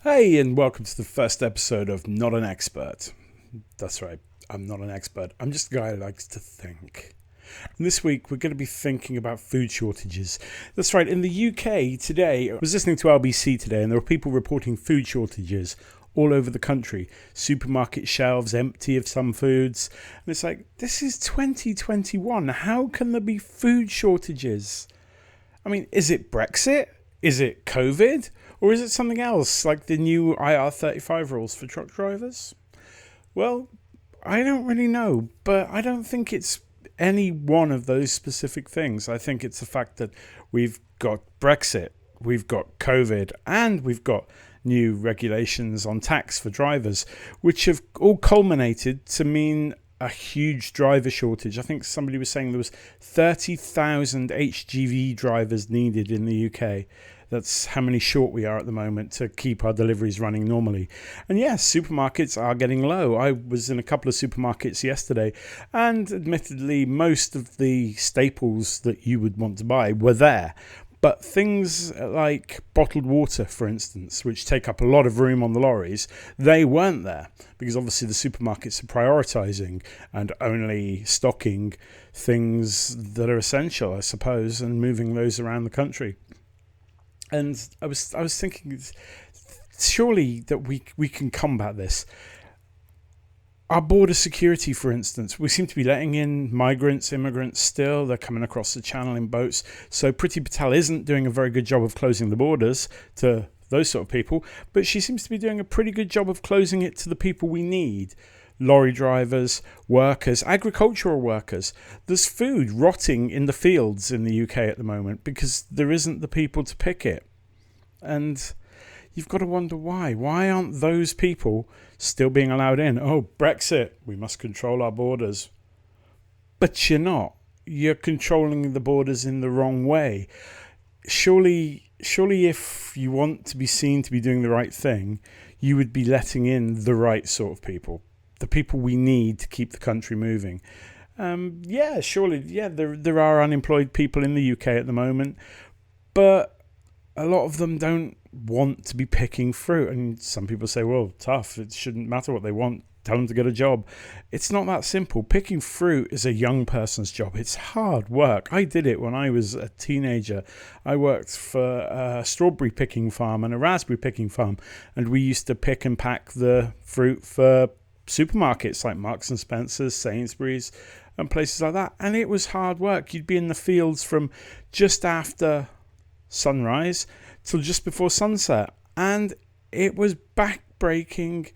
Hey, and welcome to the first episode of Not an Expert. That's right, I'm not an expert. I'm just a guy who likes to think. And this week, we're going to be thinking about food shortages. That's right, in the UK today, I was listening to LBC today, and there were people reporting food shortages all over the country. Supermarket shelves empty of some foods. And it's like, this is 2021. How can there be food shortages? I mean, is it Brexit? Is it COVID? Or is it something else, like the new IR35 rules for truck drivers? Well, I don't really know, but I don't think it's any one of those specific things. I think it's the fact that we've got Brexit, we've got COVID, and we've got new regulations on tax for drivers, which have all culminated to mean a huge driver shortage. I think somebody was saying there was 30,000 HGV drivers needed in the UK. That's how many short we are at the moment to keep our deliveries running normally. And yes, supermarkets are getting low. I was in a couple of supermarkets yesterday, and admittedly, most of the staples that you would want to buy were there. But things like bottled water, for instance, which take up a lot of room on the lorries, they weren't there because obviously the supermarkets are prioritising and only stocking things that are essential, I suppose, and moving those around the country. And I was thinking, surely that we can combat this. Our border security, for instance, we seem to be letting in migrants, immigrants still. They're coming across the channel in boats. So Priti Patel isn't doing a very good job of closing the borders to those sort of people, but she seems to be doing a pretty good job of closing it to the people we need. Lorry drivers, workers, agricultural workers. There's food rotting in the fields in the UK at the moment because there isn't the people to pick it. And you've got to wonder why. Why aren't those people still being allowed in? Oh, Brexit, we must control our borders. But you're not. You're controlling the borders in the wrong way. Surely if you want to be seen to be doing the right thing, you would be letting in the right sort of people. The people we need to keep the country moving. There are unemployed people in the UK at the moment, but a lot of them don't want to be picking fruit. And some people say, well, tough, it shouldn't matter what they want, tell them to get a job. It's not that simple. Picking fruit is a young person's job. It's hard work. I did it when I was a teenager. I worked for a strawberry picking farm and a raspberry picking farm, and we used to pick and pack the fruit for supermarkets like Marks and Spencer's, Sainsbury's, and places like that. And it was hard work. You'd be in the fields from just after sunrise till just before sunset, and it was back-breaking,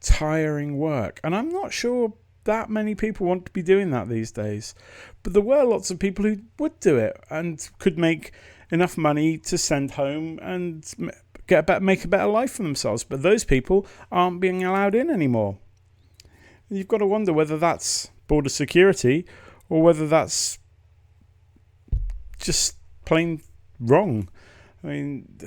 tiring work. And I'm not sure that many people want to be doing that these days, but there were lots of people who would do it and could make enough money to send home and make a better life for themselves. But those people aren't being allowed in anymore. You've got to wonder whether that's border security or whether that's just plain wrong. I mean,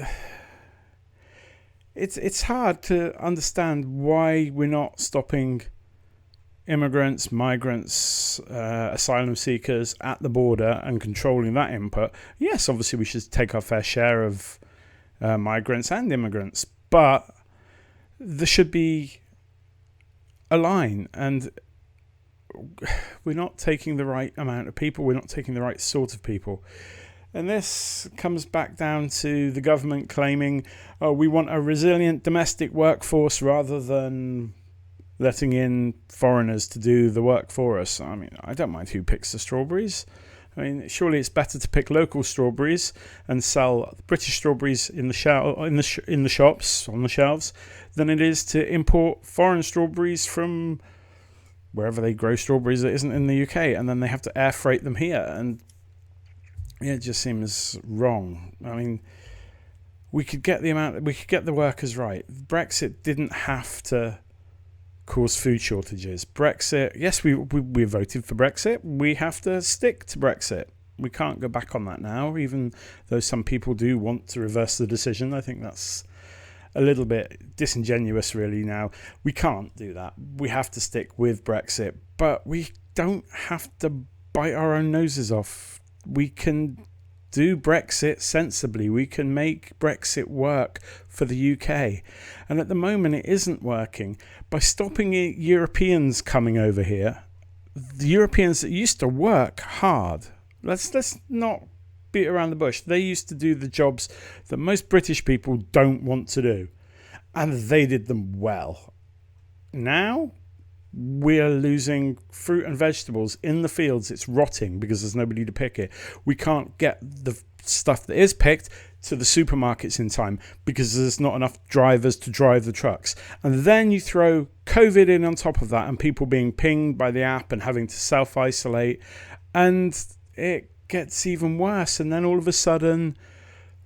it's hard to understand why we're not stopping immigrants, migrants, asylum seekers at the border and controlling that input. Yes, obviously we should take our fair share of migrants and immigrants, but there should be a line, and we're not taking the right amount of people. We're not taking the right sort of people. And this comes back down to the government claiming, oh, we want a resilient domestic workforce rather than letting in foreigners to do the work for us. I mean, I don't mind who picks the strawberries. I mean, surely it's better to pick local strawberries and sell British strawberries in the shops on the shelves than it is to import foreign strawberries from wherever they grow strawberries that isn't in the UK, and then they have to air freight them here. And it just seems wrong. I mean, we could get the workers right. Brexit didn't have to cause food shortages. Brexit, yes, we voted for Brexit. We have to stick to Brexit. We can't go back on that now, even though some people do want to reverse the decision. I think that's a little bit disingenuous, really, now. We can't do that. We have to stick with Brexit, but we don't have to bite our own noses off. We can do Brexit sensibly. We can make Brexit work for the UK. And at the moment, it isn't working. By stopping Europeans coming over here, the Europeans that used to work hard, let's not beat around the bush. They used to do the jobs that most British people don't want to do. And they did them well. Now, we're losing fruit and vegetables in the fields. It's rotting because there's nobody to pick it. We can't get the stuff that is picked to the supermarkets in time because there's not enough drivers to drive the trucks. And then you throw COVID in on top of that and people being pinged by the app and having to self-isolate. And it gets even worse. And then all of a sudden,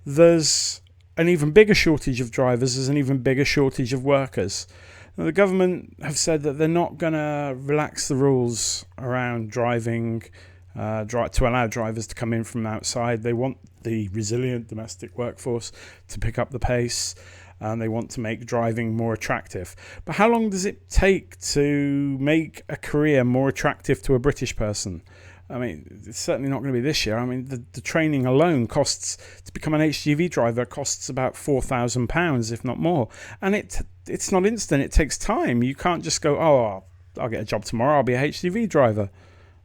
there's an even bigger shortage of drivers. There's an even bigger shortage of workers. Now, the government have said that they're not going to relax the rules around driving to allow drivers to come in from outside. They want the resilient domestic workforce to pick up the pace, and they want to make driving more attractive. But how long does it take to make a career more attractive to a British person? I mean, it's certainly not going to be this year. I mean, the training alone costs, to become an HGV driver, costs about £4,000, if not more. And it's not instant. It takes time. You can't just go, oh, I'll get a job tomorrow. I'll be a HGV driver.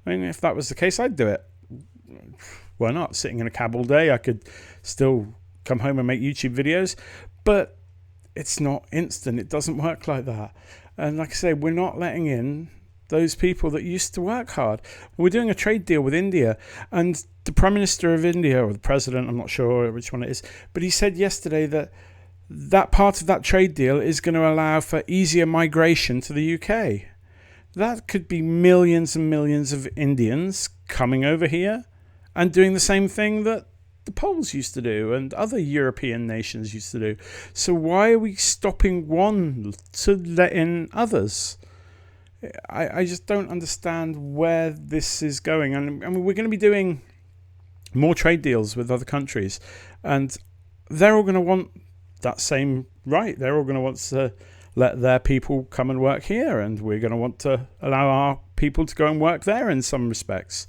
I mean, if that was the case, I'd do it. Why not? Sitting in a cab all day, I could still come home and make YouTube videos. But it's not instant. It doesn't work like that. And like I say, we're not letting in those people that used to work hard. We're doing a trade deal with India, and the Prime Minister of India, or the President, I'm not sure which one it is, but he said yesterday that part of that trade deal is going to allow for easier migration to the UK. That could be millions and millions of Indians coming over here and doing the same thing that the Poles used to do and other European nations used to do. So why are we stopping one to let in others? I just don't understand where this is going. And I mean, we're going to be doing more trade deals with other countries, and they're all going to want that same right. They're all going to want to let their people come and work here, and we're going to want to allow our people to go and work there in some respects.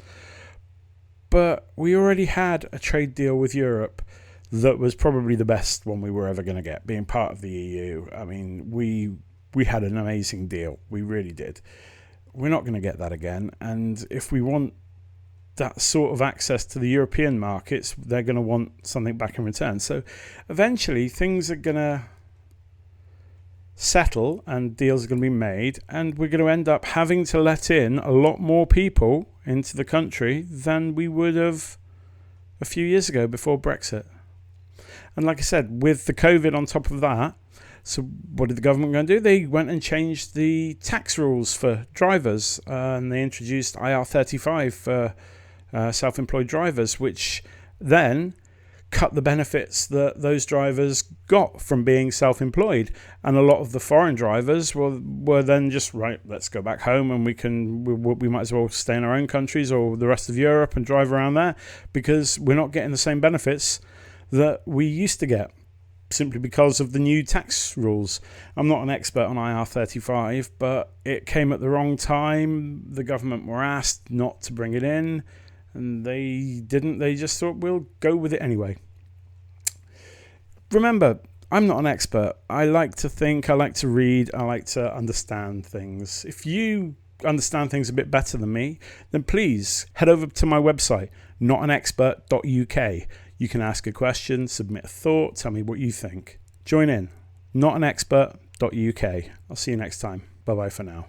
But we already had a trade deal with Europe that was probably the best one we were ever going to get, being part of the EU. I mean, we had an amazing deal. We really did. We're not going to get that again. And if we want that sort of access to the European markets, they're going to want something back in return. So eventually things are going to settle and deals are going to be made, and we're going to end up having to let in a lot more people into the country than we would have a few years ago before Brexit. And like I said, with the COVID on top of that, so what did the government go and do? They went and changed the tax rules for drivers, and they introduced IR35 for self-employed drivers, which then cut the benefits that those drivers got from being self-employed. And a lot of the foreign drivers were then just, right, let's go back home, and we might as well stay in our own countries or the rest of Europe and drive around there, because we're not getting the same benefits that we used to get, simply because of the new tax rules. I'm not an expert on IR35, but it came at the wrong time. The government were asked not to bring it in, and they didn't. They just thought, we'll go with it anyway. Remember, I'm not an expert. I like to think, I like to read, I like to understand things. If you understand things a bit better than me, then please head over to my website, notanexpert.uk. You can ask a question, submit a thought, tell me what you think. Join in. Notanexpert.uk. I'll see you next time. Bye-bye for now.